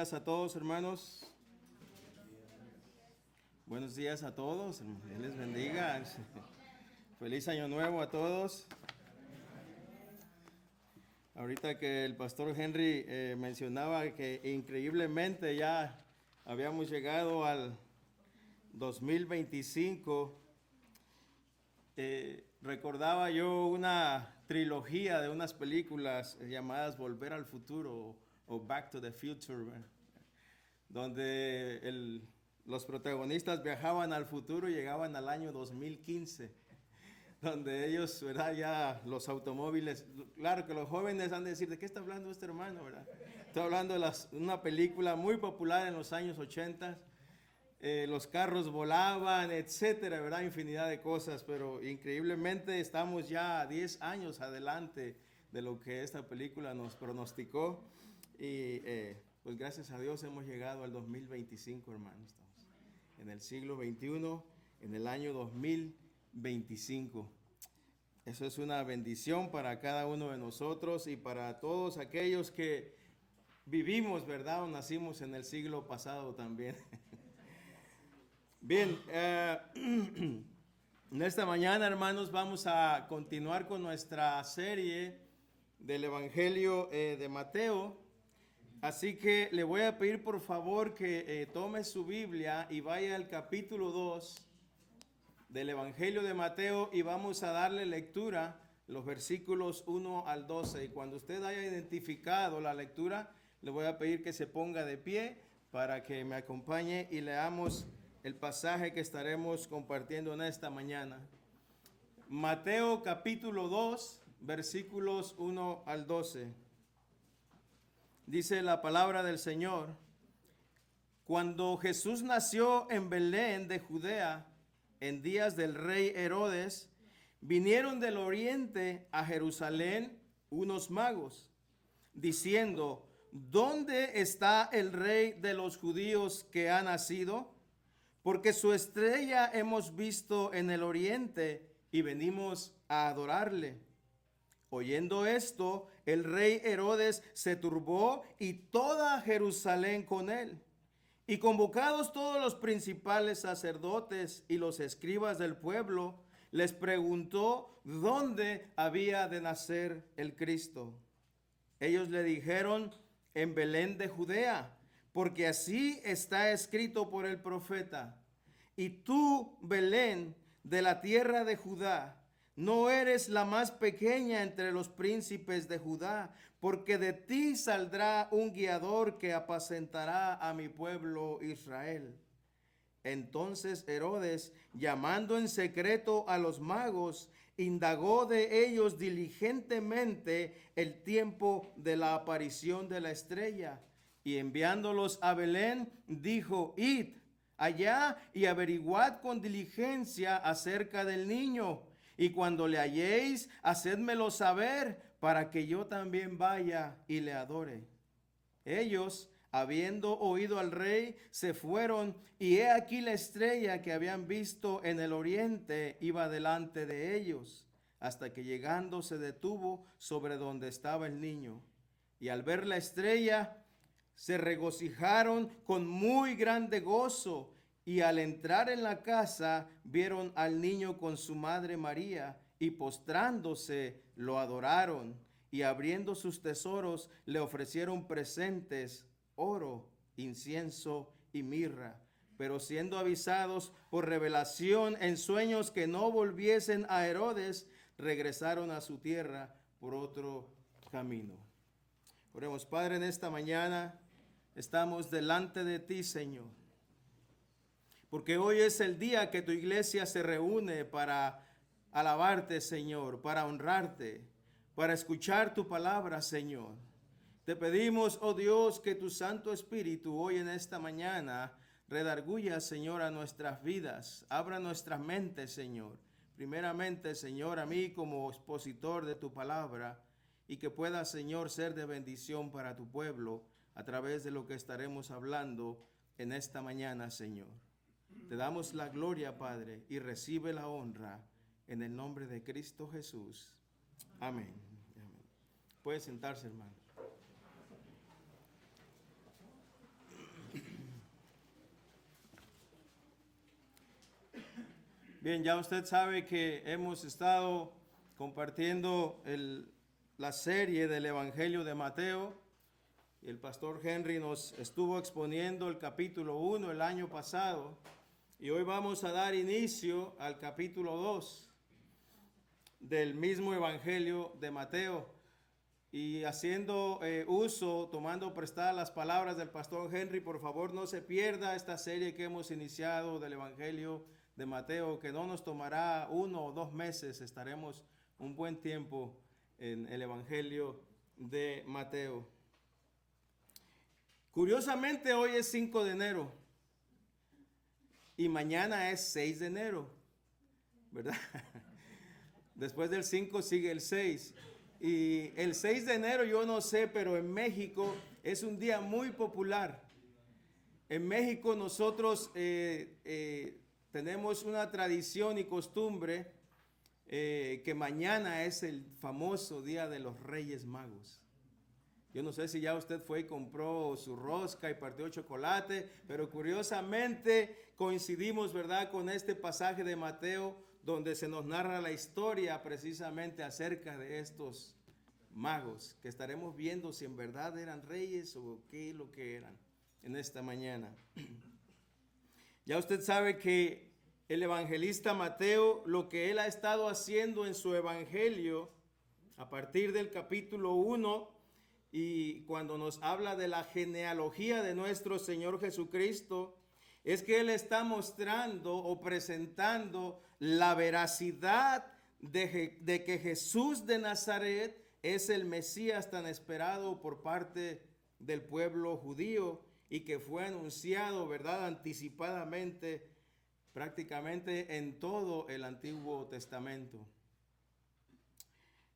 días a todos, hermanos. Buenos días a todos. Dios les bendiga. Feliz año nuevo a todos. Ahorita que el pastor Henry mencionaba que increíblemente ya habíamos llegado al 2025, recordaba yo una trilogía de unas películas llamadas Volver al Futuro o Back to the Future, donde los protagonistas viajaban al futuro y llegaban al año 2015, donde ellos, ¿verdad? Ya los automóviles, claro que los jóvenes han de decir, ¿de qué está hablando este hermano, verdad? Estoy hablando de una película muy popular en los años 80, los carros volaban, etcétera, ¿verdad? Infinidad de cosas, pero increíblemente estamos ya 10 años adelante de lo que esta película nos pronosticó y pues gracias a Dios hemos llegado al 2025, hermanos. Estamos en el siglo XXI, en el año 2025. Eso es una bendición para cada uno de nosotros y para todos aquellos que vivimos, ¿verdad? O nacimos en el siglo pasado también. Bien, en esta mañana, hermanos, vamos a continuar con nuestra serie del Evangelio de Mateo. Así que le voy a pedir por favor que tome su Biblia y vaya al capítulo 2 del Evangelio de Mateo y vamos a darle lectura los versículos 1 al 12. Y cuando usted haya identificado la lectura, le voy a pedir que se ponga de pie para que me acompañe y leamos el pasaje que estaremos compartiendo en esta mañana. Mateo capítulo 2, versículos 1 al 12. Dice la palabra del Señor: Cuando Jesús nació en Belén de Judea, en días del rey Herodes, vinieron del oriente a Jerusalén unos magos, diciendo: ¿Dónde está el rey de los judíos que ha nacido? Porque su estrella hemos visto en el oriente y venimos a adorarle. Oyendo esto, el rey Herodes se turbó y toda Jerusalén con él. Y convocados todos los principales sacerdotes y los escribas del pueblo, les preguntó dónde había de nacer el Cristo. Ellos le dijeron: en Belén de Judea, porque así está escrito por el profeta: y tú, Belén, de la tierra de Judá, no eres la más pequeña entre los príncipes de Judá, porque de ti saldrá un guiador que apacentará a mi pueblo Israel. Entonces Herodes, llamando en secreto a los magos, indagó de ellos diligentemente el tiempo de la aparición de la estrella, y enviándolos a Belén, dijo: id allá y averiguad con diligencia acerca del niño, y cuando le halléis, hacédmelo saber, para que yo también vaya y le adore. Ellos, habiendo oído al rey, se fueron, y he aquí la estrella que habían visto en el oriente iba delante de ellos, hasta que llegando se detuvo sobre donde estaba el niño. Y al ver la estrella, se regocijaron con muy grande gozo, y al entrar en la casa vieron al niño con su madre María, y postrándose lo adoraron, y abriendo sus tesoros le ofrecieron presentes: oro, incienso y mirra. Pero siendo avisados por revelación en sueños que no volviesen a Herodes, regresaron a su tierra por otro camino. Oremos. Padre, en esta mañana estamos delante de ti, Señor, porque hoy es el día que tu iglesia se reúne para alabarte, Señor, para honrarte, para escuchar tu palabra, Señor. Te pedimos, oh Dios, que tu Santo Espíritu hoy en esta mañana redarguya, Señor, a nuestras vidas, abra nuestras mentes, Señor. Primeramente, Señor, a mí como expositor de tu palabra, y que pueda, Señor, ser de bendición para tu pueblo a través de lo que estaremos hablando en esta mañana, Señor. Te damos la gloria, Padre, y recibe la honra en el nombre de Cristo Jesús. Amén. Amén. Puede sentarse, hermano. Bien, ya usted sabe que hemos estado compartiendo la serie del Evangelio de Mateo. Y el pastor Henry nos estuvo exponiendo el capítulo 1 el año pasado. Y hoy vamos a dar inicio al capítulo 2 del mismo Evangelio de Mateo. Y haciendo tomando prestadas las palabras del pastor Henry, por favor no se pierda esta serie que hemos iniciado del Evangelio de Mateo, que no nos tomará 1 o 2 meses, estaremos un buen tiempo en el Evangelio de Mateo. Curiosamente hoy es 5 de enero y mañana es 6 de enero, ¿verdad? Después del 5 sigue el 6. Y el 6 de enero yo no sé, pero en México es un día muy popular. En México nosotros tenemos una tradición y costumbre que mañana es el famoso Día de los Reyes Magos. Yo no sé si ya usted fue y compró su rosca y partió chocolate, pero curiosamente coincidimos, ¿verdad?, con este pasaje de Mateo donde se nos narra la historia precisamente acerca de estos magos, que estaremos viendo si en verdad eran reyes o qué es lo que eran en esta mañana. Ya usted sabe que el evangelista Mateo, lo que él ha estado haciendo en su evangelio, a partir del capítulo 1, y cuando nos habla de la genealogía de nuestro Señor Jesucristo, es que él está mostrando o presentando la veracidad de que Jesús de Nazaret es el Mesías tan esperado por parte del pueblo judío y que fue anunciado, ¿verdad?, anticipadamente prácticamente en todo el Antiguo Testamento.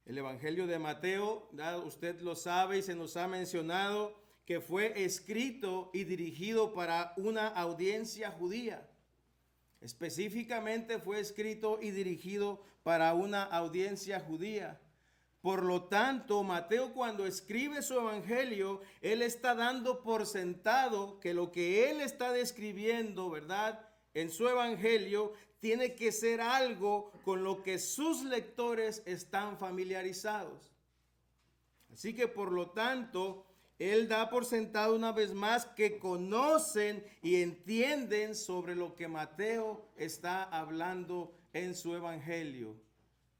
El Evangelio de Mateo, usted lo sabe y se nos ha mencionado que fue escrito y dirigido para una audiencia judía. Específicamente fue escrito y dirigido para una audiencia judía. Por lo tanto, Mateo, cuando escribe su evangelio, él está dando por sentado que lo que él está describiendo, ¿verdad?, en su evangelio, tiene que ser algo con lo que sus lectores están familiarizados. Así que, por lo tanto, él da por sentado una vez más que conocen y entienden sobre lo que Mateo está hablando en su evangelio.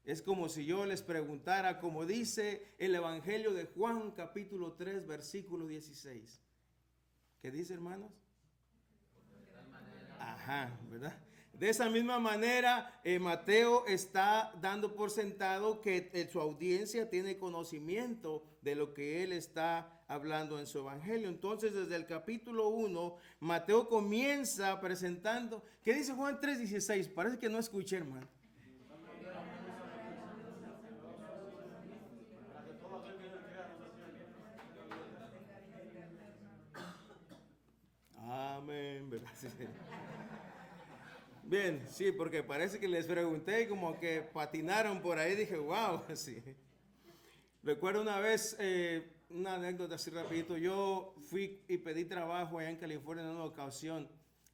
Es como si yo les preguntara, como dice el Evangelio de Juan, capítulo 3, versículo 16. ¿Qué dice, hermanos? Ajá, ¿verdad? De esa misma manera, Mateo está dando por sentado que su audiencia tiene conocimiento de lo que él está hablando en su evangelio. Entonces, desde el capítulo 1, Mateo comienza presentando. ¿Qué dice Juan 3:16? Parece que no escuché, hermano. Amén, ¿verdad? Sí. Bien, sí, porque parece que les pregunté y como que patinaron por ahí, dije, wow, sí. Recuerdo una vez, una anécdota así rapidito, yo fui y pedí trabajo allá en California en una ocasión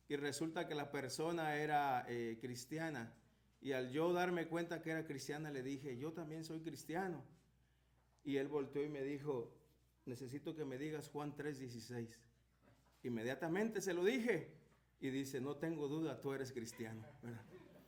y resulta que la persona era cristiana y al yo darme cuenta que era cristiana le dije, yo también soy cristiano. Y él volteó y me dijo, necesito que me digas Juan 3:16. Inmediatamente se lo dije y dice, no tengo duda, tú eres cristiano, ¿verdad?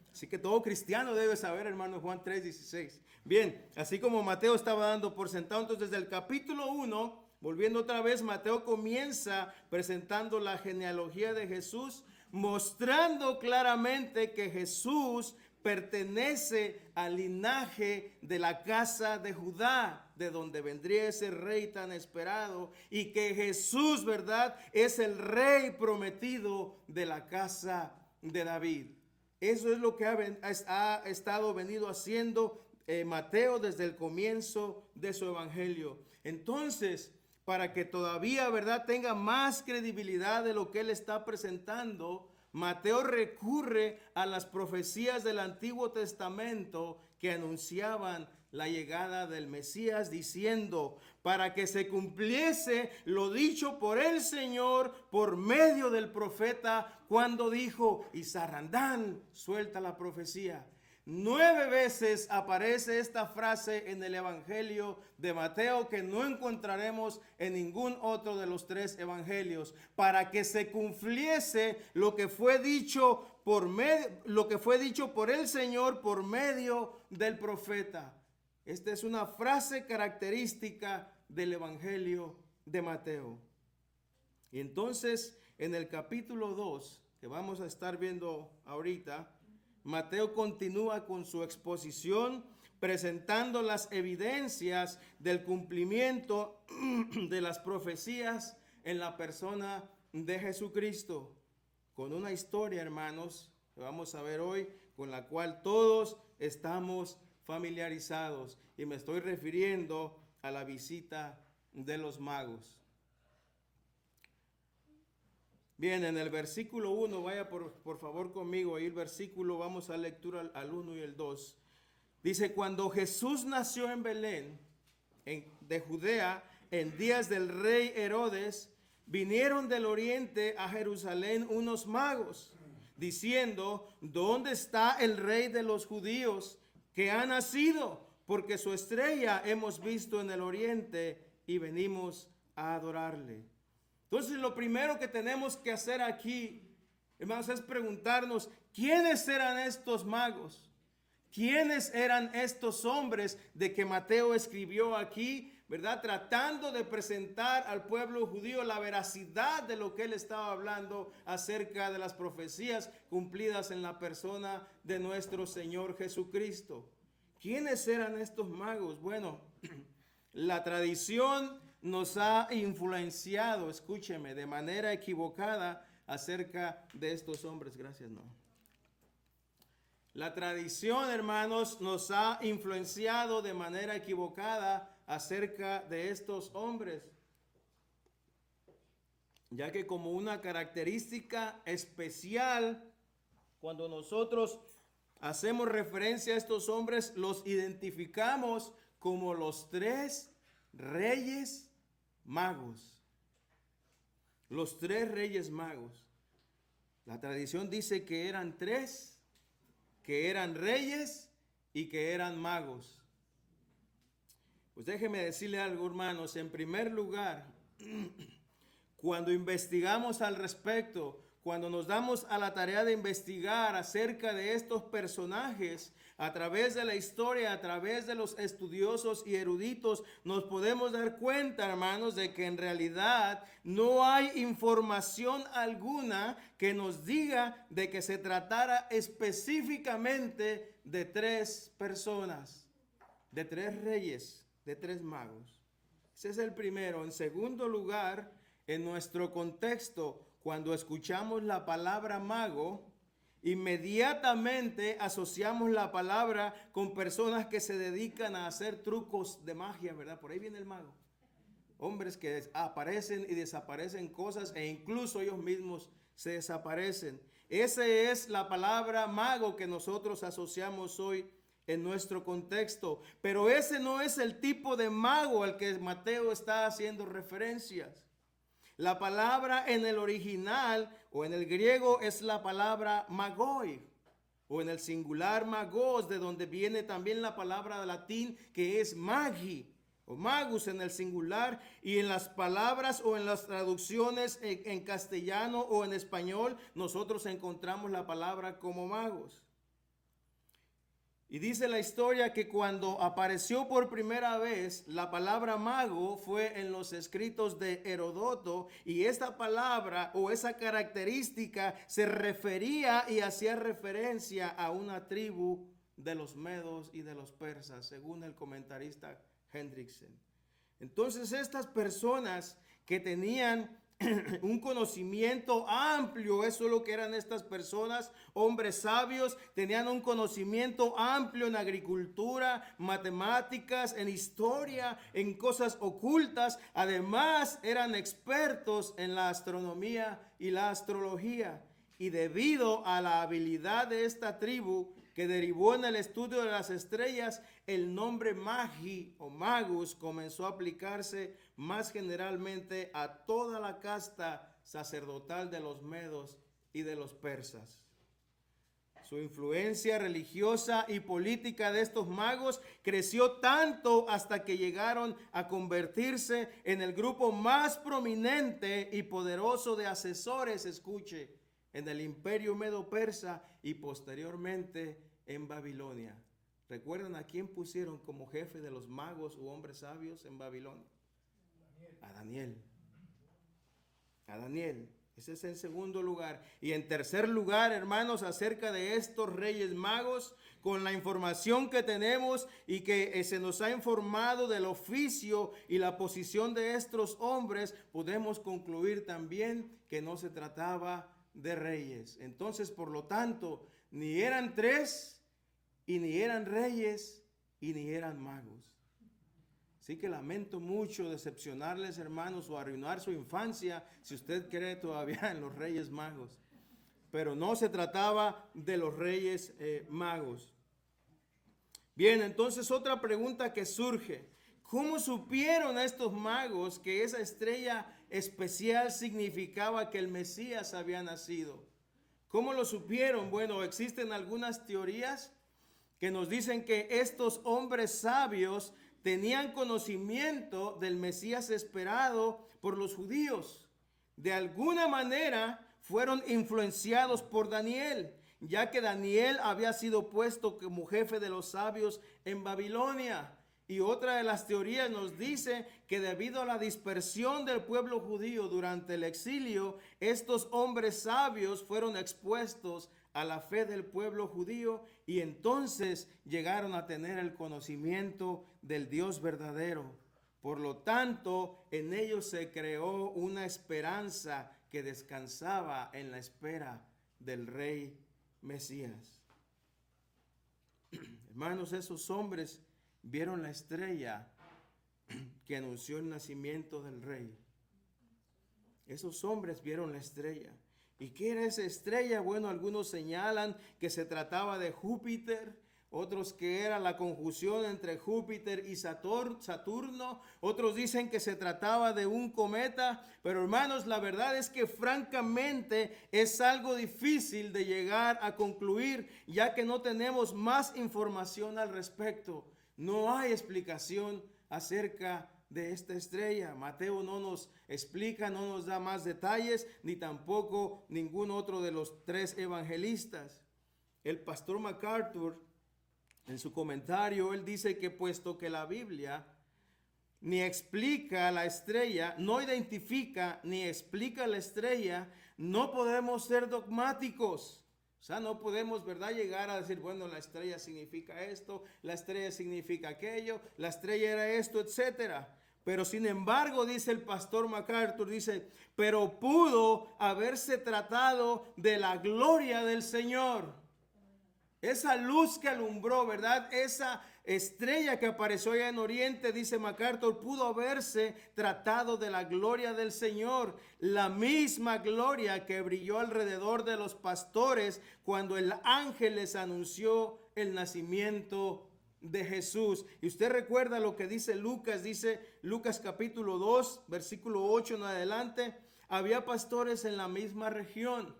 Así que todo cristiano debe saber, hermano, Juan 3:16. Bien, así como Mateo estaba dando por sentado, entonces desde el capítulo 1, volviendo otra vez, Mateo comienza presentando la genealogía de Jesús, mostrando claramente que Jesús pertenece al linaje de la casa de Judá, de donde vendría ese rey tan esperado, y que Jesús, ¿verdad?, es el rey prometido de la casa de David. Eso es lo que ha estado venido haciendo Mateo desde el comienzo de su evangelio. Entonces, para que todavía, ¿verdad?, tenga más credibilidad de lo que él está presentando, Mateo recurre a las profecías del Antiguo Testamento que anunciaban la llegada del Mesías, diciendo, para que se cumpliese lo dicho por el Señor por medio del profeta, cuando dijo, y Sarrandán suelta la profecía. 9 veces aparece esta frase en el Evangelio de Mateo, que no encontraremos en ningún otro de los 3 evangelios, para que se cumpliese lo que fue dicho por el Señor por medio del profeta. Esta es una frase característica del Evangelio de Mateo. Y entonces, en el capítulo 2, que vamos a estar viendo ahorita, Mateo continúa con su exposición presentando las evidencias del cumplimiento de las profecías en la persona de Jesucristo, con una historia, hermanos, que vamos a ver hoy, con la cual todos estamos familiarizados, y me estoy refiriendo a la visita de los magos. Bien, en el versículo 1, vaya por favor conmigo, ahí el versículo, vamos a lectura al 1 y el 2. Dice, cuando Jesús nació en Belén, de Judea, en días del rey Herodes, vinieron del oriente a Jerusalén unos magos, diciendo, ¿dónde está el rey de los judíos que ha nacido? Porque su estrella hemos visto en el oriente y venimos a adorarle. Entonces, lo primero que tenemos que hacer aquí, hermanos, es preguntarnos, ¿quiénes eran estos magos? ¿Quiénes eran estos hombres de que Mateo escribió aquí, verdad? Tratando de presentar al pueblo judío la veracidad de lo que él estaba hablando acerca de las profecías cumplidas en la persona de nuestro Señor Jesucristo. ¿Quiénes eran estos magos? Bueno, la tradición nos ha influenciado, escúcheme, de manera equivocada acerca de estos hombres. Gracias, no. La tradición, hermanos, nos ha influenciado de manera equivocada acerca de estos hombres, ya que como una característica especial, cuando nosotros hacemos referencia a estos hombres, los identificamos como los 3 reyes magos. Los 3 reyes magos. La tradición dice que eran 3, que eran reyes y que eran magos. Pues déjeme decirle algo, hermanos. En primer lugar, cuando investigamos al respecto, cuando nos damos a la tarea de investigar acerca de estos personajes, a través de la historia, a través de los estudiosos y eruditos, nos podemos dar cuenta, hermanos, de que en realidad no hay información alguna que nos diga de que se tratara específicamente de 3 personas, de 3 reyes, de 3 magos. Ese es el primero. En segundo lugar, en nuestro contexto, cuando escuchamos la palabra mago, inmediatamente asociamos la palabra con personas que se dedican a hacer trucos de magia, ¿verdad? Por ahí viene el mago. Hombres que aparecen y desaparecen cosas e incluso ellos mismos se desaparecen. Esa es la palabra mago que nosotros asociamos hoy en nuestro contexto. Pero ese no es el tipo de mago al que Mateo está haciendo referencias. La palabra en el original o en el griego es la palabra magoi, o en el singular magos, de donde viene también la palabra latín que es magi o magus en el singular, y en las palabras o en las traducciones en castellano o en español nosotros encontramos la palabra como magos. Y dice la historia que cuando apareció por primera vez la palabra mago fue en los escritos de Heródoto, y esta palabra o esa característica se refería y hacía referencia a una tribu de los medos y de los persas, según el comentarista Hendrickson. Entonces estas personas que tenían un conocimiento amplio, eso es lo que eran estas personas, hombres sabios, tenían un conocimiento amplio en agricultura, matemáticas, en historia, en cosas ocultas. Además, eran expertos en la astronomía y la astrología. Y debido a la habilidad de esta tribu, que derivó en el estudio de las estrellas, el nombre magi o magus comenzó a aplicarse más generalmente a toda la casta sacerdotal de los medos y de los persas. Su influencia religiosa y política de estos magos creció tanto hasta que llegaron a convertirse en el grupo más prominente y poderoso de asesores, escuche, en el imperio medo-persa y posteriormente en Babilonia. ¿Recuerdan a quién pusieron como jefe de los magos u hombres sabios en Babilonia? A Daniel. A Daniel. Ese es el segundo lugar. Y en tercer lugar, hermanos, acerca de estos reyes magos, con la información que tenemos y que se nos ha informado del oficio y la posición de estos hombres, podemos concluir también que no se trataba de reyes. Entonces, por lo tanto, ni eran tres, y ni eran reyes, y ni eran magos. Así que lamento mucho decepcionarles, hermanos, o arruinar su infancia si usted cree todavía en los reyes magos. Pero no se trataba de los reyes magos. Bien, entonces otra pregunta que surge. ¿Cómo supieron estos magos que esa estrella especial significaba que el Mesías había nacido? ¿Cómo lo supieron? Bueno, existen algunas teorías que nos dicen que estos hombres sabios tenían conocimiento del Mesías esperado por los judíos. De alguna manera fueron influenciados por Daniel, ya que Daniel había sido puesto como jefe de los sabios en Babilonia. Y otra de las teorías nos dice que debido a la dispersión del pueblo judío durante el exilio, estos hombres sabios fueron expuestos a la fe del pueblo judío y entonces llegaron a tener el conocimiento del Dios verdadero. Por lo tanto, en ellos se creó una esperanza que descansaba en la espera del rey Mesías. Hermanos, esos hombres vieron la estrella que anunció el nacimiento del rey. Esos hombres vieron la estrella. ¿Y qué era esa estrella? Bueno, algunos señalan que se trataba de Júpiter, otros que era la conjunción entre Júpiter y Saturno, otros dicen que se trataba de un cometa, pero hermanos, la verdad es que francamente es algo difícil de llegar a concluir, ya que no tenemos más información al respecto. No hay explicación acerca de esta estrella. Mateo no nos explica, no nos da más detalles, ni tampoco ningún otro de los tres evangelistas. El pastor MacArthur, en su comentario, él dice que puesto que la Biblia ni explica la estrella, no identifica ni explica la estrella, no podemos ser dogmáticos. O sea, no podemos, ¿verdad?, llegar a decir, bueno, la estrella significa esto, la estrella significa aquello, la estrella era esto, etcétera. Pero sin embargo, dice el pastor MacArthur, dice, pero pudo haberse tratado de la gloria del Señor. Esa luz que alumbró, ¿verdad? Esa estrella que apareció allá en Oriente, dice MacArthur, pudo haberse tratado de la gloria del Señor. La misma gloria que brilló alrededor de los pastores cuando el ángel les anunció el nacimiento de Jesús. Y usted recuerda lo que dice Lucas capítulo 2, versículo 8 en adelante. Había pastores en la misma región.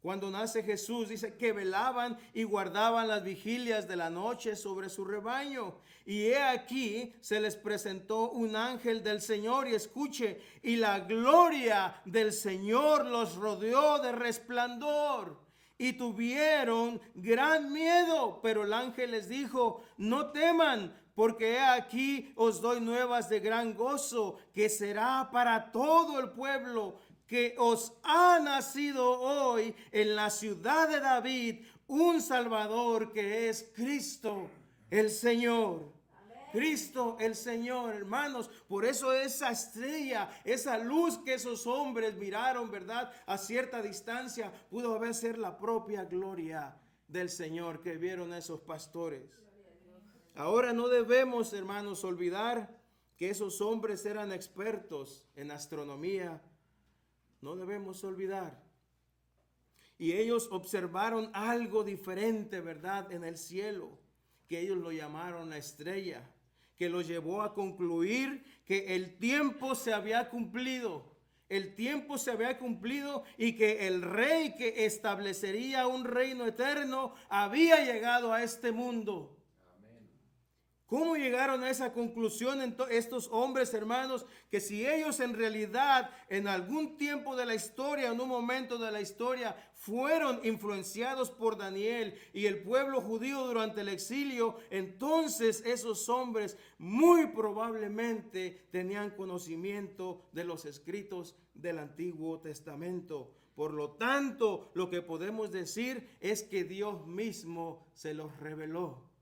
Cuando nace Jesús, dice que velaban y guardaban las vigilias de la noche sobre su rebaño. Y he aquí, se les presentó un ángel del Señor, y escuche, y la gloria del Señor los rodeó de resplandor. Y tuvieron gran miedo, pero el ángel les dijo, no teman, porque he aquí os doy nuevas de gran gozo, que será para todo el pueblo, que os ha nacido hoy en la ciudad de David un Salvador, que es Cristo el Señor. Cristo el Señor, hermanos. Por eso esa estrella, esa luz que esos hombres miraron, ¿verdad?, a cierta distancia, pudo haber ser la propia gloria del Señor que vieron esos pastores. Ahora no debemos, hermanos, olvidar que esos hombres eran expertos en astronomía. No debemos olvidar. Y ellos observaron algo diferente, ¿verdad?, en el cielo, que ellos lo llamaron la estrella, que los llevó a concluir que el tiempo se había cumplido. El tiempo se había cumplido y que el rey que establecería un reino eterno había llegado a este mundo. ¿Cómo llegaron a esa conclusión estos hombres, hermanos? Que si ellos en realidad en algún tiempo de la historia, en un momento de la historia, fueron influenciados por Daniel y el pueblo judío durante el exilio, entonces esos hombres muy probablemente tenían conocimiento de los escritos del Antiguo Testamento. Por lo tanto, lo que podemos decir es que Dios mismo se los reveló.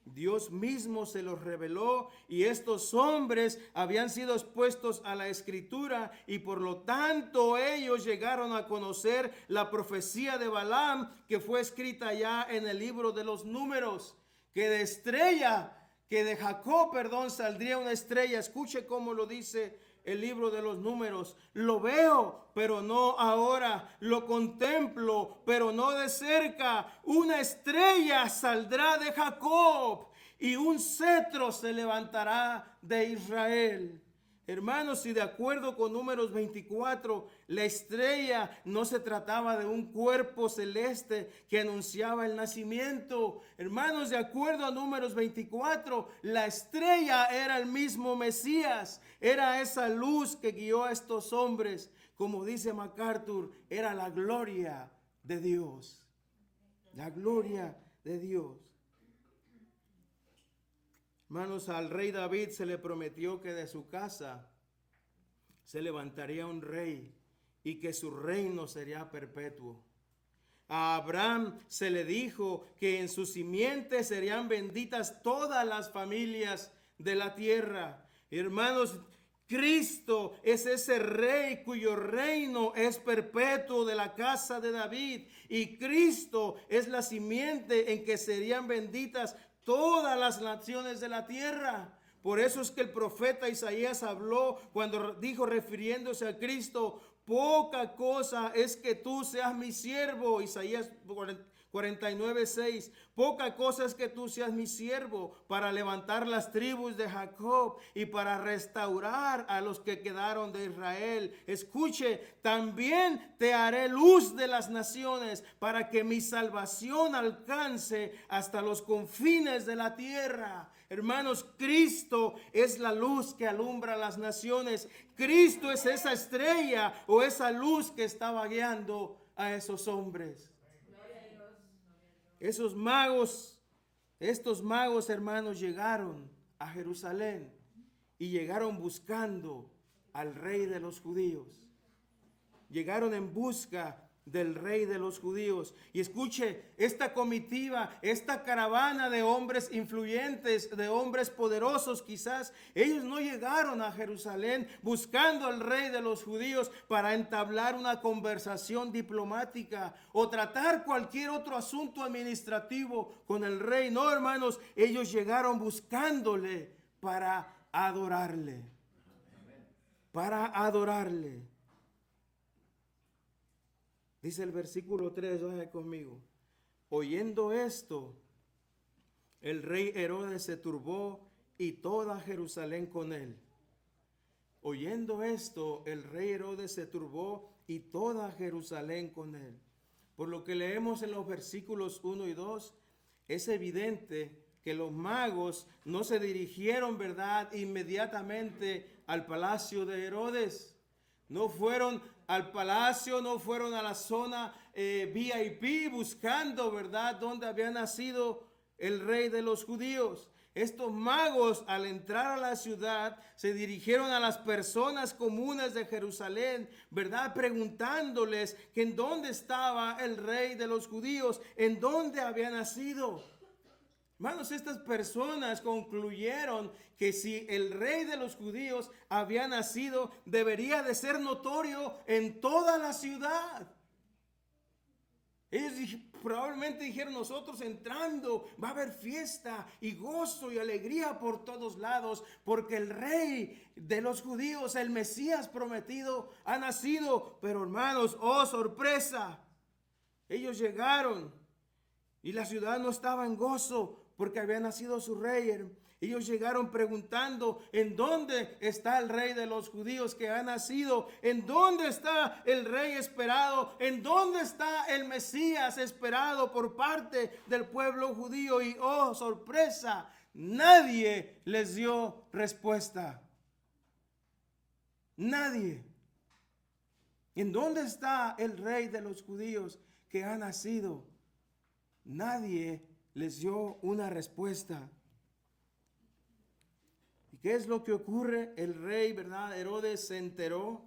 Dios mismo se los reveló y estos hombres habían sido expuestos a la escritura y por lo tanto ellos llegaron a conocer la profecía de Balaam que fue escrita ya en el libro de los Números, que de Jacob, saldría una estrella. Escuche cómo lo dice el libro de los Números. Lo veo, pero no ahora. Lo contemplo, pero no de cerca. Una estrella saldrá de Jacob y un cetro se levantará de Israel. Hermanos, y de acuerdo con Números 24, la estrella no se trataba de un cuerpo celeste que anunciaba el nacimiento. Hermanos, de acuerdo a Números 24, la estrella era el mismo Mesías, era esa luz que guió a estos hombres. Como dice MacArthur, era la gloria de Dios. La gloria de Dios. Hermanos, al rey David se le prometió que de su casa se levantaría un rey y que su reino sería perpetuo. A Abraham se le dijo que en su simiente serían benditas todas las familias de la tierra. Hermanos, Cristo es ese rey cuyo reino es perpetuo de la casa de David. Y Cristo es la simiente en que serían benditas todas las naciones de la tierra. Por eso es que el profeta Isaías habló cuando dijo, refiriéndose a Cristo: poca cosa es que tú seas mi siervo. Isaías 49:6. Poca cosa es que tú seas mi siervo para levantar las tribus de Jacob y para restaurar a los que quedaron de Israel. Escuche, también te haré luz de las naciones para que mi salvación alcance hasta los confines de la tierra. Hermanos, Cristo es la luz que alumbra las naciones. Cristo es esa estrella o esa luz que estaba guiando a esos hombres. Estos magos, hermanos, llegaron a Jerusalén y llegaron buscando al rey de los judíos. Llegaron en busca del rey de los judíos. Y escuche, esta comitiva, esta caravana de hombres influyentes, de hombres poderosos quizás, ellos no llegaron a Jerusalén buscando al rey de los judíos para entablar una conversación diplomática o tratar cualquier otro asunto administrativo con el rey. No, hermanos, ellos llegaron buscándole para adorarle. Para adorarle. Dice el versículo 3, vaya conmigo. Oyendo esto, el rey Herodes se turbó y toda Jerusalén con él. Oyendo esto, el rey Herodes se turbó y toda Jerusalén con él. Por lo que leemos en los versículos 1 y 2, es evidente que los magos no se dirigieron, ¿verdad?, inmediatamente al palacio de Herodes. No fueron al palacio, no fueron a la zona VIP buscando, ¿verdad?, dónde había nacido el rey de los judíos. Estos magos, al entrar a la ciudad, se dirigieron a las personas comunes de Jerusalén, ¿verdad?, preguntándoles que en dónde estaba el rey de los judíos, en dónde había nacido. Hermanos, estas personas concluyeron que si el rey de los judíos había nacido, debería de ser notorio en toda la ciudad. Ellos probablemente dijeron: nosotros entrando va a haber fiesta y gozo y alegría por todos lados, porque el rey de los judíos, el Mesías prometido, ha nacido. Pero hermanos, oh sorpresa, Ellos llegaron y la ciudad no estaba en gozo porque había nacido su rey. Ellos llegaron preguntando, ¿en dónde está el rey de los judíos que ha nacido? ¿En dónde está el rey esperado? ¿En dónde está el Mesías esperado por parte del pueblo judío? Y oh, sorpresa, nadie les dio respuesta. Nadie. ¿En dónde está el rey de los judíos que ha nacido? Nadie les dio una respuesta. ¿Y qué es lo que ocurre? El rey, ¿verdad? Herodes se enteró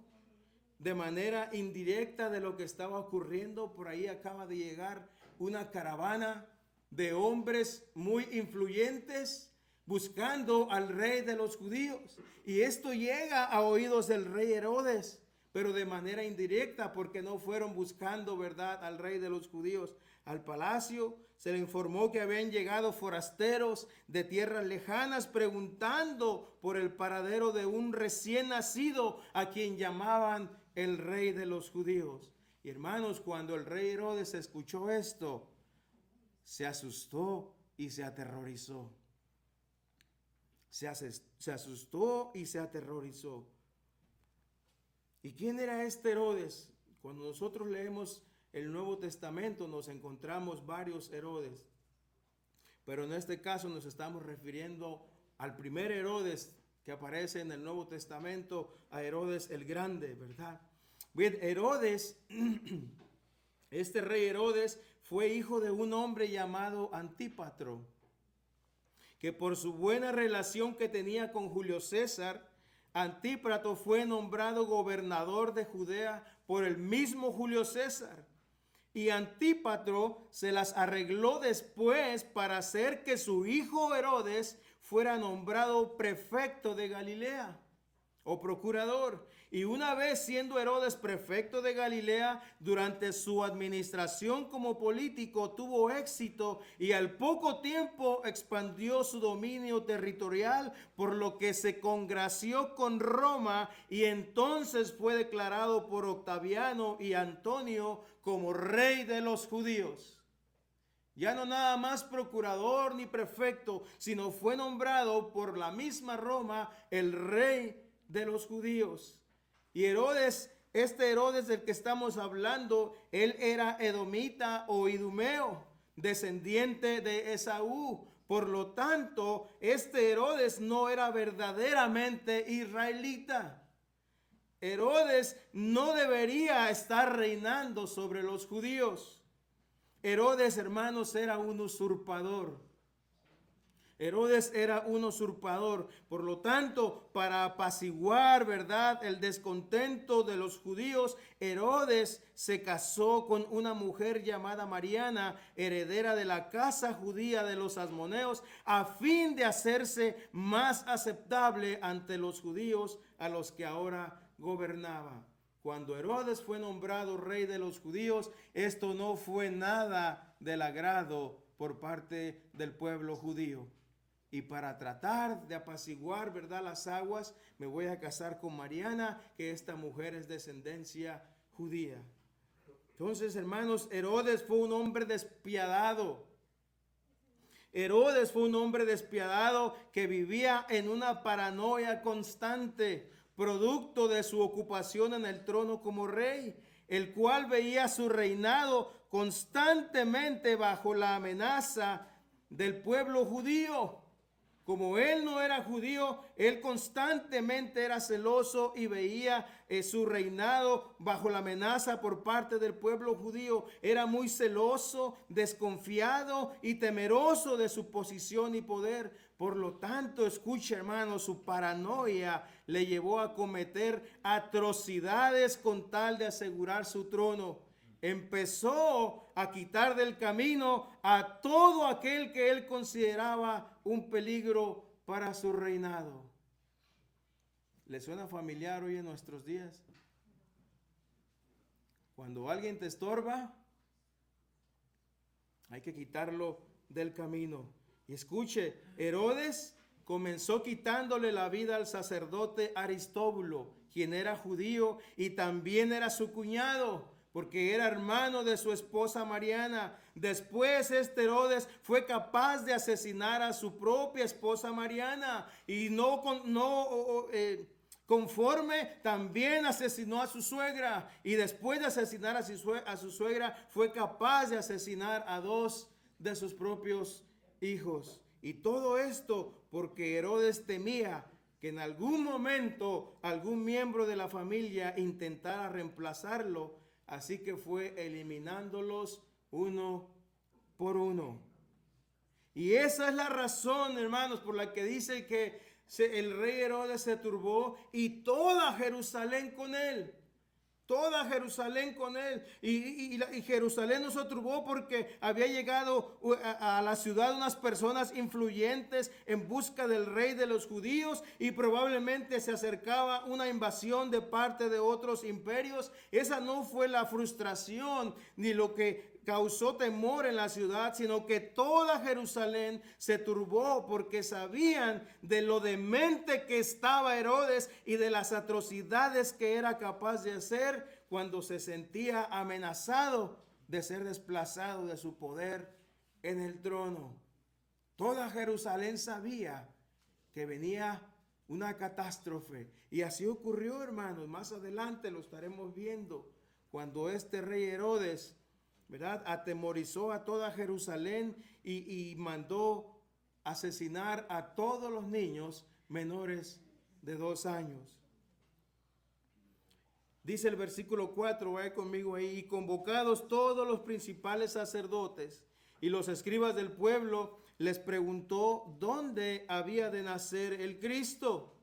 de manera indirecta de lo que estaba ocurriendo. Por ahí acaba de llegar una caravana de hombres muy influyentes buscando al rey de los judíos. Y esto llega a oídos del rey Herodes, pero de manera indirecta, porque no fueron buscando, ¿verdad?, al rey de los judíos al palacio. Se le informó que habían llegado forasteros de tierras lejanas preguntando por el paradero de un recién nacido a quien llamaban el rey de los judíos. Y hermanos, cuando el rey Herodes escuchó esto, se asustó y se aterrorizó. Se asustó y se aterrorizó. ¿Y quién era este Herodes? Cuando nosotros leemos el Nuevo Testamento nos encontramos varios Herodes, pero en este caso nos estamos refiriendo al primer Herodes que aparece en el Nuevo Testamento, a Herodes el Grande, ¿verdad? Bien, Herodes, este rey Herodes fue hijo de un hombre llamado Antípatro, que por su buena relación que tenía con Julio César, Antípatro fue nombrado gobernador de Judea por el mismo Julio César. Y Antípatro se las arregló después para hacer que su hijo Herodes fuera nombrado prefecto de Galilea o procurador. Y una vez siendo Herodes prefecto de Galilea, durante su administración como político tuvo éxito y al poco tiempo expandió su dominio territorial, por lo que se congració con Roma y entonces fue declarado por Octaviano y Antonio como rey de los judíos. Ya no nada más procurador ni prefecto, sino fue nombrado por la misma Roma el rey de los judíos. Y Herodes, este Herodes del que estamos hablando, él era edomita o idumeo, descendiente de Esaú. Por lo tanto, este Herodes no era verdaderamente israelita. Herodes no debería estar reinando sobre los judíos. Herodes, hermanos, era un usurpador. Herodes era un usurpador. Por lo tanto, para apaciguar, ¿verdad?, el descontento de los judíos, Herodes se casó con una mujer llamada Mariana, heredera de la casa judía de los Asmoneos, a fin de hacerse más aceptable ante los judíos a los que ahora gobernaba. Cuando Herodes fue nombrado rey de los judíos, esto no fue nada del agrado por parte del pueblo judío. Y para tratar de apaciguar, ¿verdad?, las aguas, me voy a casar con Mariana, que esta mujer es descendencia judía. Entonces, hermanos, Herodes fue un hombre despiadado. Herodes fue un hombre despiadado que vivía en una paranoia constante, producto de su ocupación en el trono como rey, el cual veía su reinado constantemente bajo la amenaza del pueblo judío. Como él no era judío, él constantemente era celoso y veía su reinado bajo la amenaza por parte del pueblo judío. Era muy celoso, desconfiado y temeroso de su posición y poder. Por lo tanto, escucha, hermano, su paranoia le llevó a cometer atrocidades con tal de asegurar su trono. Empezó a quitar del camino a todo aquel que él consideraba un peligro para su reinado. ¿Le suena familiar hoy en nuestros días? Cuando alguien te estorba, hay que quitarlo del camino. Y escuche, Herodes comenzó quitándole la vida al sacerdote Aristóbulo, quien era judío y también era su cuñado, porque era hermano de su esposa Mariana. Después Herodes fue capaz de asesinar a su propia esposa Mariana y conforme también asesinó a su suegra, y después de asesinar a su suegra fue capaz de asesinar a 2 de sus propios hijos. Y todo esto porque Herodes temía que en algún momento algún miembro de la familia intentara reemplazarlo, así que fue eliminándolos uno por uno. Y esa es la razón, hermanos, por la que dice que el rey Herodes se turbó y toda Jerusalén con él. Toda Jerusalén con él. Y Jerusalén no se turbó porque había llegado a la ciudad unas personas influyentes en busca del rey de los judíos, y probablemente se acercaba una invasión de parte de otros imperios. Esa no fue la frustración ni lo que causó temor en la ciudad, sino que toda Jerusalén se turbó porque sabían de lo demente que estaba Herodes y de las atrocidades que era capaz de hacer cuando se sentía amenazado de ser desplazado de su poder en el trono. Toda Jerusalén sabía que venía una catástrofe, y así ocurrió, hermanos. Más adelante lo estaremos viendo, cuando este rey Herodes, ¿verdad?, atemorizó a toda Jerusalén y mandó asesinar a todos los niños menores de 2 años. Dice el versículo 4, vaya conmigo ahí: y convocados todos los principales sacerdotes y los escribas del pueblo, les preguntó dónde había de nacer el Cristo.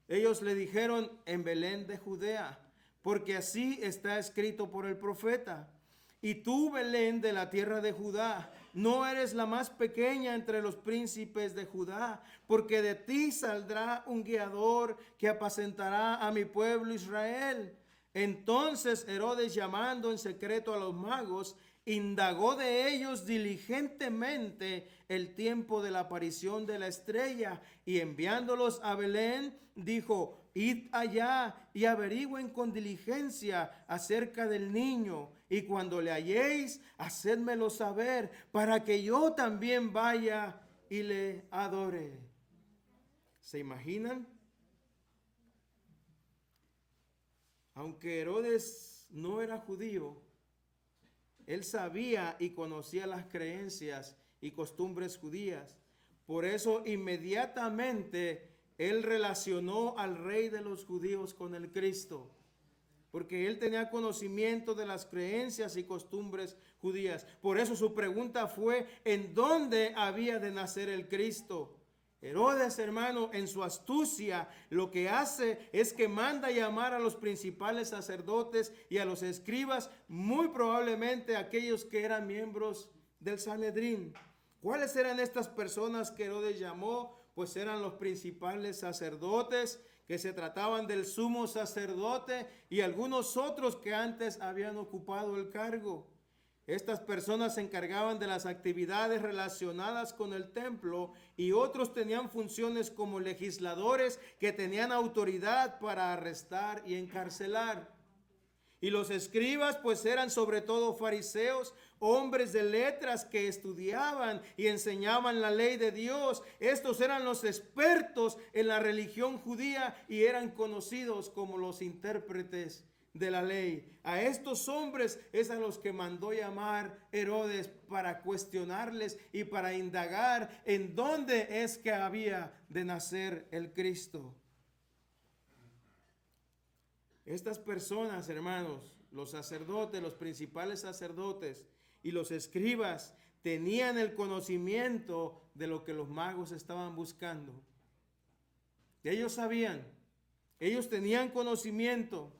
Ellos le dijeron: en Belén de Judea, porque así está escrito por el profeta. Y tú, Belén, de la tierra de Judá, no eres la más pequeña entre los príncipes de Judá, porque de ti saldrá un guiador que apacentará a mi pueblo Israel. Entonces Herodes, llamando en secreto a los magos, indagó de ellos diligentemente el tiempo de la aparición de la estrella, y enviándolos a Belén, dijo: id allá y averigüen con diligencia acerca del niño, y cuando le halléis, hacedmelo saber, para que yo también vaya y le adore. ¿Se imaginan? Aunque Herodes no era judío, él sabía y conocía las creencias y costumbres judías. Por eso inmediatamente él relacionó al rey de los judíos con el Cristo, porque él tenía conocimiento de las creencias y costumbres judías. Por eso su pregunta fue: ¿en dónde había de nacer el Cristo? Herodes, hermano, en su astucia, lo que hace es que manda llamar a los principales sacerdotes y a los escribas, muy probablemente aquellos que eran miembros del Sanedrín. ¿Cuáles eran estas personas que Herodes llamó? Pues eran los principales sacerdotes, que se trataban del sumo sacerdote y algunos otros que antes habían ocupado el cargo. Estas personas se encargaban de las actividades relacionadas con el templo, y otros tenían funciones como legisladores que tenían autoridad para arrestar y encarcelar. Y los escribas pues eran sobre todo fariseos, hombres de letras que estudiaban y enseñaban la ley de Dios. Estos eran los expertos en la religión judía y eran conocidos como los intérpretes de la ley. A estos hombres es a los que mandó llamar Herodes para cuestionarles y para indagar en dónde es que había de nacer el Cristo. Estas personas, hermanos, los sacerdotes, los principales sacerdotes y los escribas, tenían el conocimiento de lo que los magos estaban buscando. Ellos sabían, ellos tenían conocimiento.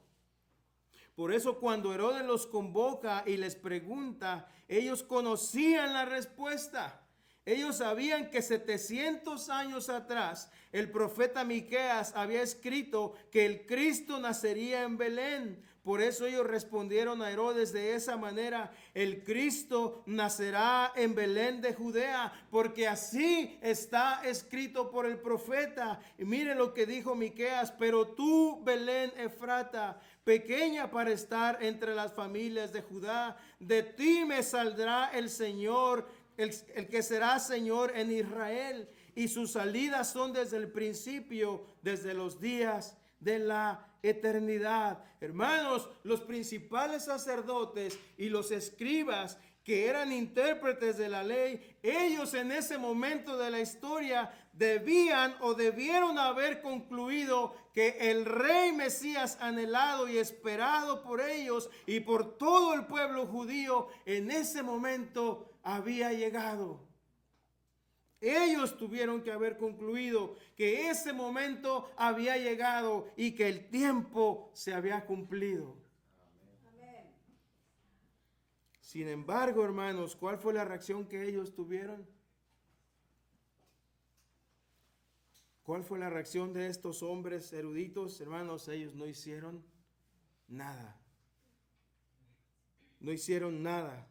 Por eso cuando Herodes los convoca y les pregunta, ellos conocían la respuesta. Ellos sabían que 700 años atrás el profeta Miqueas había escrito que el Cristo nacería en Belén. Por eso ellos respondieron a Herodes de esa manera: el Cristo nacerá en Belén de Judea, porque así está escrito por el profeta. Y mire lo que dijo Miqueas: pero tú, Belén Efrata, pequeña para estar entre las familias de Judá, de ti me saldrá el Señor, el que será Señor en Israel, y sus salidas son desde el principio, desde los días de la eternidad. Hermanos, los principales sacerdotes y los escribas, que eran intérpretes de la ley, ellos en ese momento de la historia debían o debieron haber concluido que el rey Mesías anhelado y esperado por ellos y por todo el pueblo judío en ese momento había llegado. Ellos tuvieron que haber concluido que ese momento había llegado y que el tiempo se había cumplido. Amén. Sin embargo, hermanos, ¿cuál fue la reacción que ellos tuvieron? ¿Cuál fue la reacción de estos hombres eruditos? Hermanos, ellos no hicieron nada. No hicieron nada.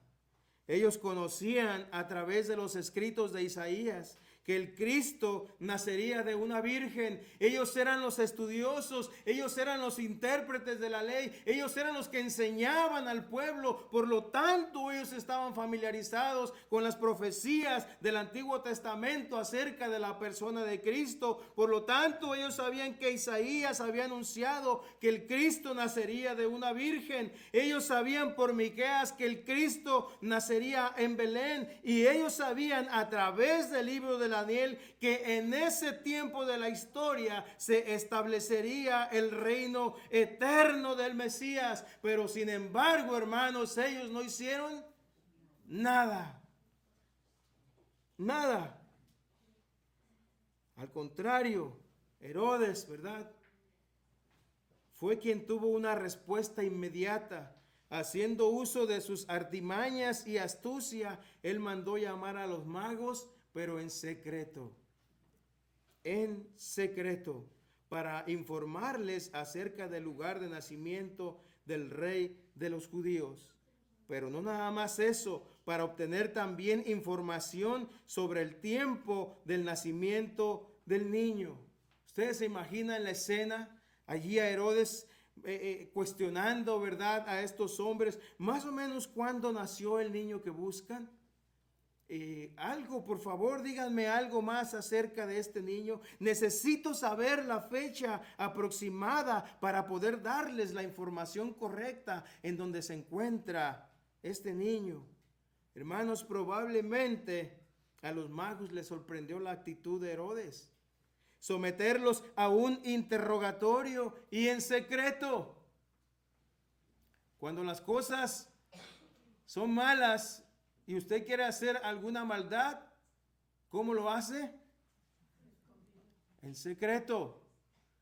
Ellos conocían a través de los escritos de Isaías que el Cristo nacería de una virgen. Ellos eran los estudiosos, ellos eran los intérpretes de la ley, ellos eran los que enseñaban al pueblo. Por lo tanto, ellos estaban familiarizados con las profecías del Antiguo Testamento acerca de la persona de Cristo. Por lo tanto, ellos sabían que Isaías había anunciado que el Cristo nacería de una virgen. Ellos sabían por Miqueas que el Cristo nacería en Belén, y ellos sabían a través del libro de Daniel que en ese tiempo de la historia se establecería el reino eterno del Mesías. Pero sin embargo, hermanos, ellos no hicieron nada. Nada. Al contrario, Herodes, ¿verdad?, fue quien tuvo una respuesta inmediata. Haciendo uso de sus artimañas y astucia, él mandó llamar a los magos, pero en secreto, para informarles acerca del lugar de nacimiento del rey de los judíos. Pero no nada más eso, para obtener también información sobre el tiempo del nacimiento del niño. Ustedes se imaginan la escena, allí a Herodes cuestionando, ¿verdad?, a estos hombres, más o menos cuándo nació el niño que buscan. Algo, por favor, díganme algo más acerca de este niño. Necesito saber la fecha aproximada para poder darles la información correcta en donde se encuentra este niño. Hermanos, probablemente a los magos les sorprendió la actitud de Herodes. Someterlos a un interrogatorio y en secreto. Cuando las cosas son malas y usted quiere hacer alguna maldad, ¿cómo lo hace? En secreto.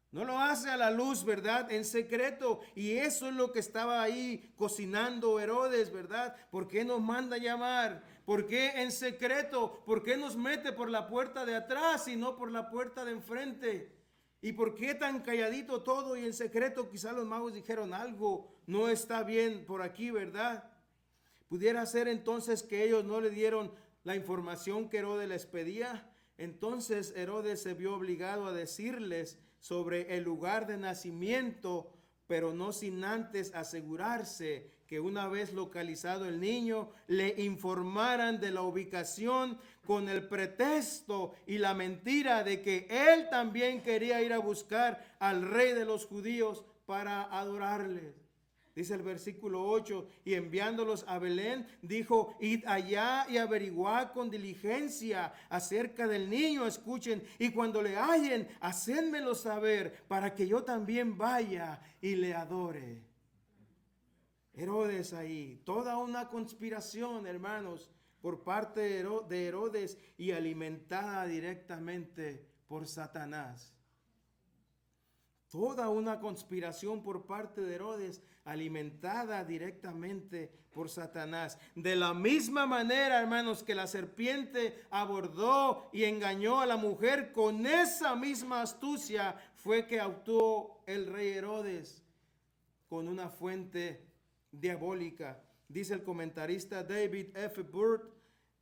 No lo hace a la luz, ¿verdad? En secreto. Y eso es lo que estaba ahí cocinando Herodes, ¿verdad? ¿Por qué nos manda llamar? ¿Por qué en secreto? ¿Por qué nos mete por la puerta de atrás y no por la puerta de enfrente? ¿Y por qué tan calladito todo y en secreto? Quizá los magos dijeron: algo no está bien por aquí, ¿verdad? Pudiera ser entonces que ellos no le dieron la información que Herodes les pedía. Entonces Herodes se vio obligado a decirles sobre el lugar de nacimiento, pero no sin antes asegurarse que una vez localizado el niño, le informaran de la ubicación, con el pretexto y la mentira de que él también quería ir a buscar al rey de los judíos para adorarle. Dice el versículo 8: y enviándolos a Belén, dijo: id allá y averiguad con diligencia acerca del niño. Escuchen: y cuando le hallen, hacedmelo saber, para que yo también vaya y le adore. Herodes ahí, toda una conspiración, hermanos, por parte de Herodes, y alimentada directamente por Satanás. Toda una conspiración por parte de Herodes, alimentada directamente por Satanás. De la misma manera, hermanos, que la serpiente abordó y engañó a la mujer, con esa misma astucia fue que actuó el rey Herodes, con una fuente diabólica. Dice el comentarista David F. Burt: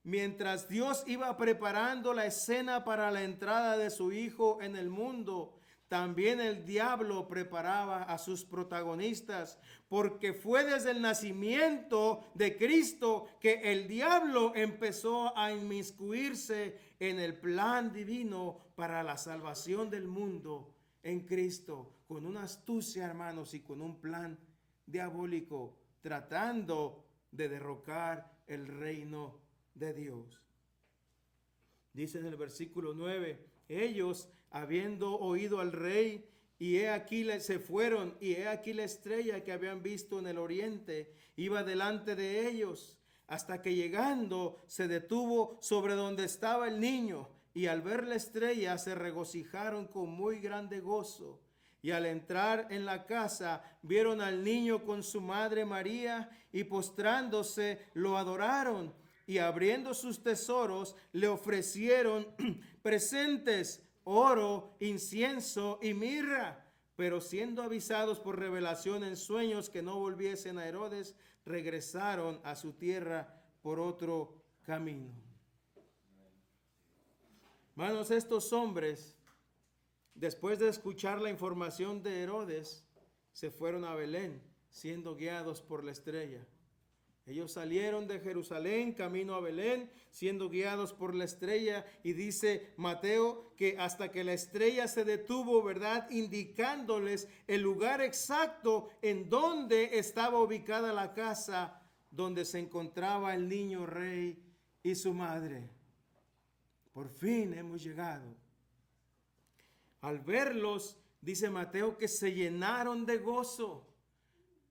mientras Dios iba preparando la escena para la entrada de su Hijo en el mundo, también el diablo preparaba a sus protagonistas, porque fue desde el nacimiento de Cristo que el diablo empezó a inmiscuirse en el plan divino para la salvación del mundo en Cristo, con una astucia, hermanos, y con un plan diabólico, tratando de derrocar el reino de Dios. Dice en el versículo 9: ellos, habiendo oído al rey, y he aquí se fueron, y he aquí la estrella que habían visto en el oriente iba delante de ellos, hasta que llegando se detuvo sobre donde estaba el niño, y al ver la estrella se regocijaron con muy grande gozo. Y al entrar en la casa vieron al niño con su madre María, y postrándose lo adoraron, y abriendo sus tesoros le ofrecieron presentes, oro, incienso y mirra. Pero siendo avisados por revelación en sueños que no volviesen a Herodes, regresaron a su tierra por otro camino. Hermanos, estos hombres, después de escuchar la información de Herodes, se fueron a Belén, siendo guiados por la estrella. Ellos salieron de Jerusalén camino a Belén, siendo guiados por la estrella, y dice Mateo que hasta que la estrella se detuvo, ¿verdad?, indicándoles el lugar exacto en donde estaba ubicada la casa donde se encontraba el niño rey y su madre. Por fin hemos llegado. Al verlos, dice Mateo, que se llenaron de gozo.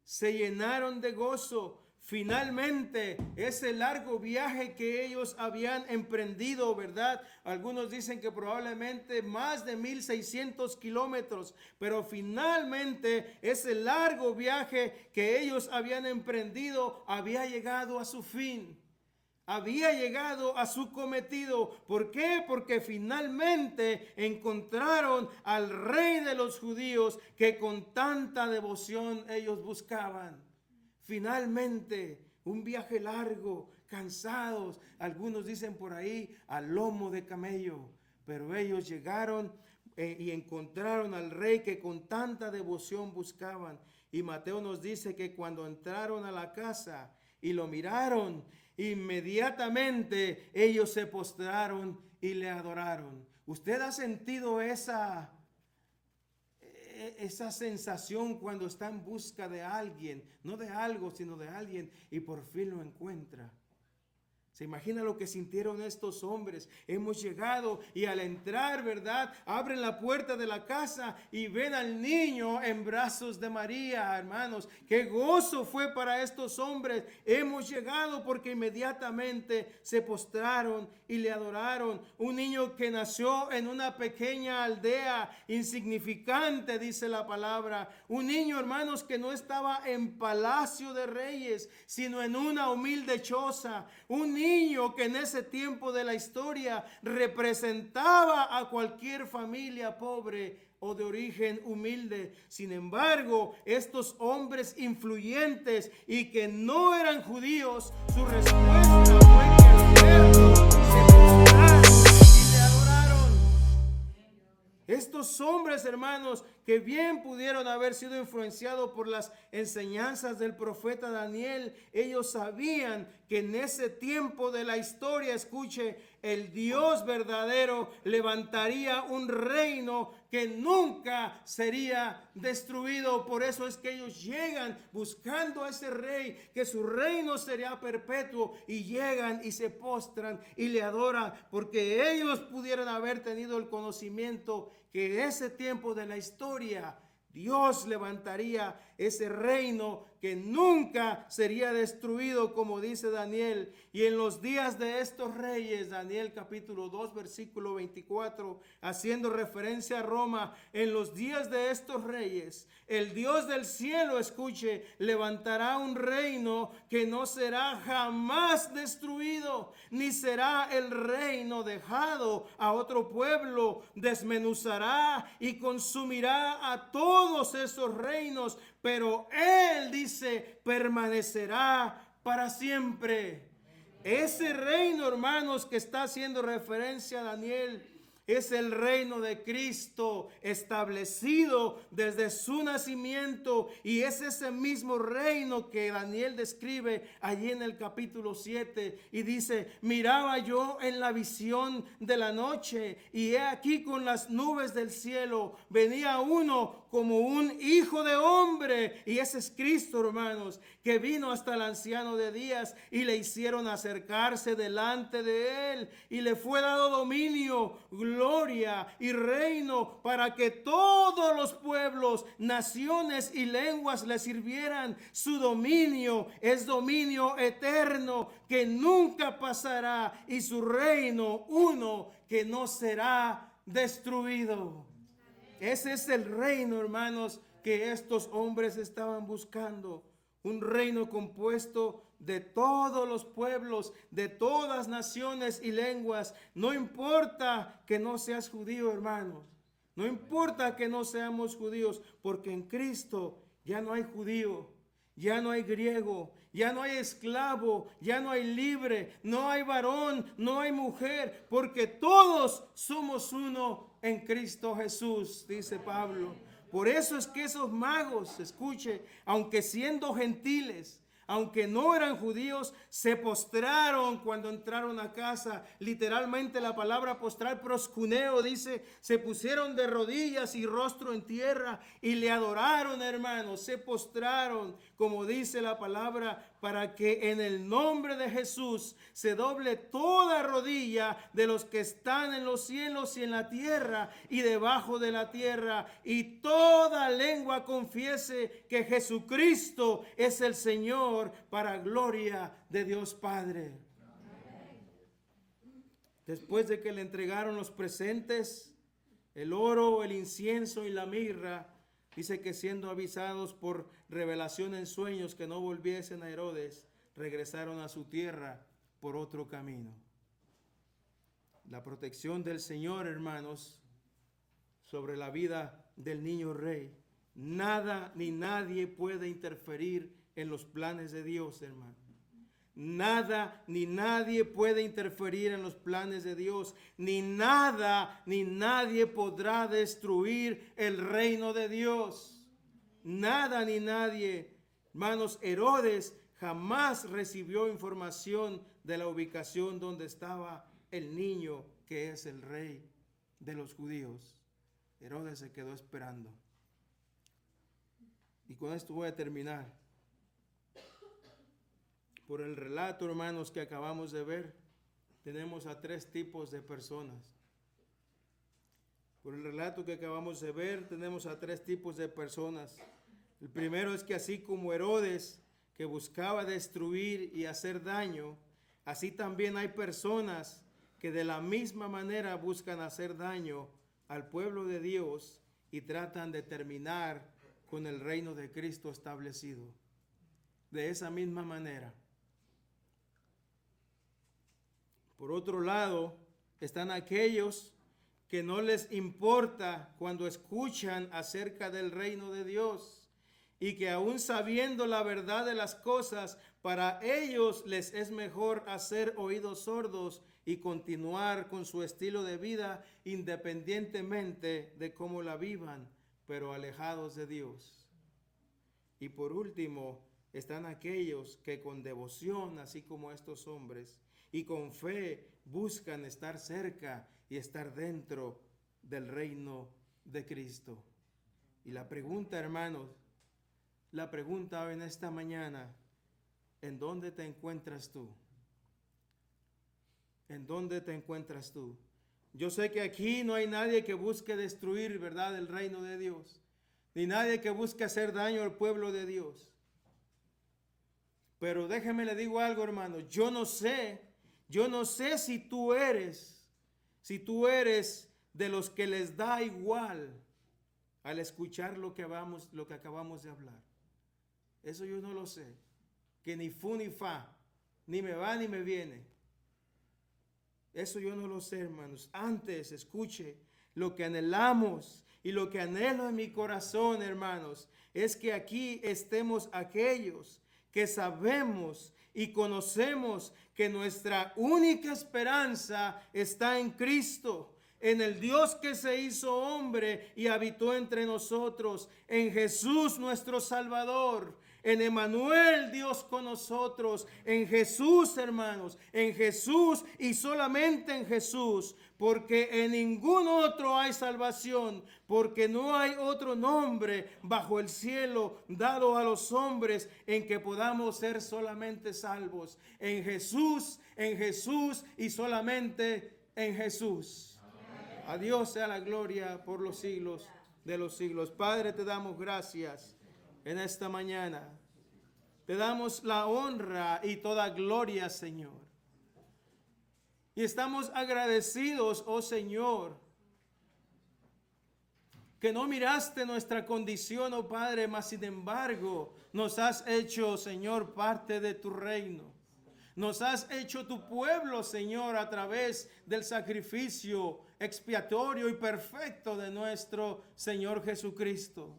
Se llenaron de gozo. Finalmente, ese largo viaje que ellos habían emprendido, ¿verdad? Algunos dicen que probablemente más de 1,600 kilómetros, pero finalmente ese largo viaje que ellos habían emprendido había llegado a su fin. Había llegado a su cometido. ¿Por qué? Porque finalmente encontraron al rey de los judíos que con tanta devoción ellos buscaban. Finalmente, un viaje largo, cansados, algunos dicen por ahí, al lomo de camello, pero ellos llegaron y encontraron al rey que con tanta devoción buscaban. Y Mateo nos dice que cuando entraron a la casa y lo miraron, inmediatamente ellos se postraron y le adoraron. ¿Usted ha sentido esa sensación cuando está en busca de alguien, no de algo, sino de alguien, y por fin lo encuentra? ¿Se imagina lo que sintieron estos hombres? Hemos llegado y al entrar, ¿verdad?, abren la puerta de la casa y ven al niño en brazos de María, hermanos. ¡Qué gozo fue para estos hombres! Hemos llegado porque inmediatamente se postraron y le adoraron. Un niño que nació en una pequeña aldea insignificante, dice la palabra. Un niño, hermanos, que no estaba en palacio de reyes, sino en una humilde choza. Un niño que en ese tiempo de la historia representaba a cualquier familia pobre o de origen humilde. Sin embargo, estos hombres influyentes y que no eran judíos, su respuesta fue que al verlo se postraron y le adoraron. Estos hombres, hermanos, que bien pudieron haber sido influenciados por las enseñanzas del profeta Daniel, ellos sabían que en ese tiempo de la historia, escuche, el Dios verdadero levantaría un reino que nunca sería destruido. Por eso es que ellos llegan buscando a ese rey, que su reino sería perpetuo, y llegan y se postran y le adoran, porque ellos pudieran haber tenido el conocimiento que ese tiempo de la historia Dios levantaría ese reino que nunca sería destruido, como dice Daniel. Y en los días de estos reyes, Daniel capítulo 2, versículo 24, haciendo referencia a Roma, en los días de estos reyes, el Dios del cielo, escuche, levantará un reino que no será jamás destruido, ni será el reino dejado a otro pueblo. Desmenuzará y consumirá a todos esos reinos, pero él, dice, permanecerá para siempre. Ese reino, hermanos, que está haciendo referencia a Daniel, es el reino de Cristo establecido desde su nacimiento, y es ese mismo reino que Daniel describe allí en el capítulo 7 y dice: miraba yo en la visión de la noche, y he aquí con las nubes del cielo venía uno como un hijo de hombre. Y ese es Cristo, hermanos, que vino hasta el anciano de días y le hicieron acercarse delante de él, y le fue dado dominio, gloria y reino, para que todos los pueblos, naciones y lenguas le sirvieran. Su dominio es dominio eterno que nunca pasará, y su reino uno que no será destruido. Ese es el reino, hermanos, que estos hombres estaban buscando. Un reino compuesto de todos los pueblos, de todas naciones y lenguas. No importa que no seas judío, hermanos. No importa que no seamos judíos, porque en Cristo ya no hay judío, ya no hay griego, ya no hay esclavo, ya no hay libre, no hay varón, no hay mujer, porque todos somos uno en Cristo Jesús, dice Pablo. Por eso es que esos magos, escuche, aunque siendo gentiles, aunque no eran judíos, se postraron cuando entraron a casa. Literalmente la palabra postrar, proscuneo, dice, se pusieron de rodillas y rostro en tierra y le adoraron, hermanos. Se postraron, como dice la palabra, para que en el nombre de Jesús se doble toda rodilla de los que están en los cielos y en la tierra y debajo de la tierra, y toda lengua confiese que Jesucristo es el Señor, para gloria de Dios Padre. Después de que le entregaron los presentes, el oro, el incienso y la mirra, dice que siendo avisados por revelación en sueños que no volviesen a Herodes, regresaron a su tierra por otro camino. La protección del Señor, hermanos, sobre la vida del niño rey. Nada ni nadie puede interferir en los planes de Dios, hermano. Nada ni nadie puede interferir en los planes de Dios. Ni nada ni nadie podrá destruir el reino de Dios. Nada ni nadie. Hermanos, Herodes jamás recibió información de la ubicación donde estaba el niño que es el rey de los judíos. Herodes se quedó esperando. Y con esto voy a terminar. Por el relato, hermanos, que acabamos de ver, tenemos a tres tipos de personas. Por el relato que acabamos de ver, tenemos a tres tipos de personas. El primero es que así como Herodes, que buscaba destruir y hacer daño, así también hay personas que de la misma manera buscan hacer daño al pueblo de Dios y tratan de terminar con el reino de Cristo establecido. De esa misma manera. Por otro lado, están aquellos que no les importa cuando escuchan acerca del reino de Dios, y que aún sabiendo la verdad de las cosas, para ellos les es mejor hacer oídos sordos y continuar con su estilo de vida independientemente de cómo la vivan, pero alejados de Dios. Y por último, están aquellos que con devoción, así como estos hombres, y con fe buscan estar cerca y estar dentro del reino de Cristo. Y la pregunta, hermanos, la pregunta en esta mañana: ¿en dónde te encuentras tú? ¿En dónde te encuentras tú? Yo sé que aquí no hay nadie que busque destruir, ¿verdad?, el reino de Dios, ni nadie que busque hacer daño al pueblo de Dios. Pero déjeme le digo algo, hermano. Yo no sé si tú eres de los que les da igual al escuchar lo que acabamos de hablar. Eso yo no lo sé. Que ni fu ni fa, ni me va ni me viene. Eso yo no lo sé, hermanos. Antes, escuche, lo que anhelamos y lo que anhelo en mi corazón, hermanos, es que aquí estemos aquellos que sabemos y conocemos que nuestra única esperanza está en Cristo, en el Dios que se hizo hombre y habitó entre nosotros, en Jesús nuestro Salvador, en Emmanuel, Dios con nosotros, en Jesús, hermanos, en Jesús y solamente en Jesús, porque en ningún otro hay salvación, porque no hay otro nombre bajo el cielo dado a los hombres en que podamos ser solamente salvos. En Jesús y solamente en Jesús. A Dios sea la gloria por los siglos de los siglos. Padre, te damos gracias en esta mañana. Te damos la honra y toda gloria, Señor. Y estamos agradecidos, oh Señor, que no miraste nuestra condición, oh Padre, mas sin embargo nos has hecho, Señor, parte de tu reino. Nos has hecho tu pueblo, Señor, a través del sacrificio expiatorio y perfecto de nuestro Señor Jesucristo.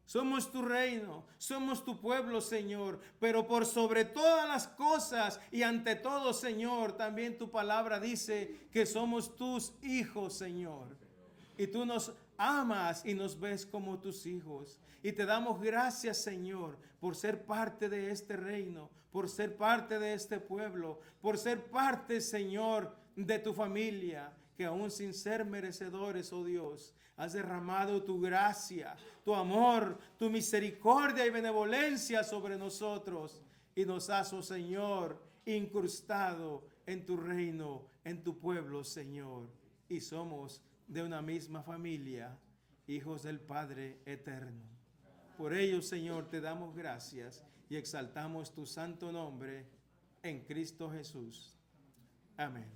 Somos tu reino, somos tu pueblo, Señor, pero por sobre todas las cosas y ante todo, Señor, también tu palabra dice que somos tus hijos, Señor. Y tú nos amas y nos ves como tus hijos. Y te damos gracias, Señor, por ser parte de este reino, por ser parte de este pueblo, por ser parte, Señor, de tu familia, que aún sin ser merecedores, oh Dios, has derramado tu gracia, tu amor, tu misericordia y benevolencia sobre nosotros. Y nos has, oh Señor, incrustado en tu reino, en tu pueblo, Señor. Y somos de una misma familia, hijos del Padre eterno. Por ello, Señor, te damos gracias y exaltamos tu santo nombre en Cristo Jesús. Amén.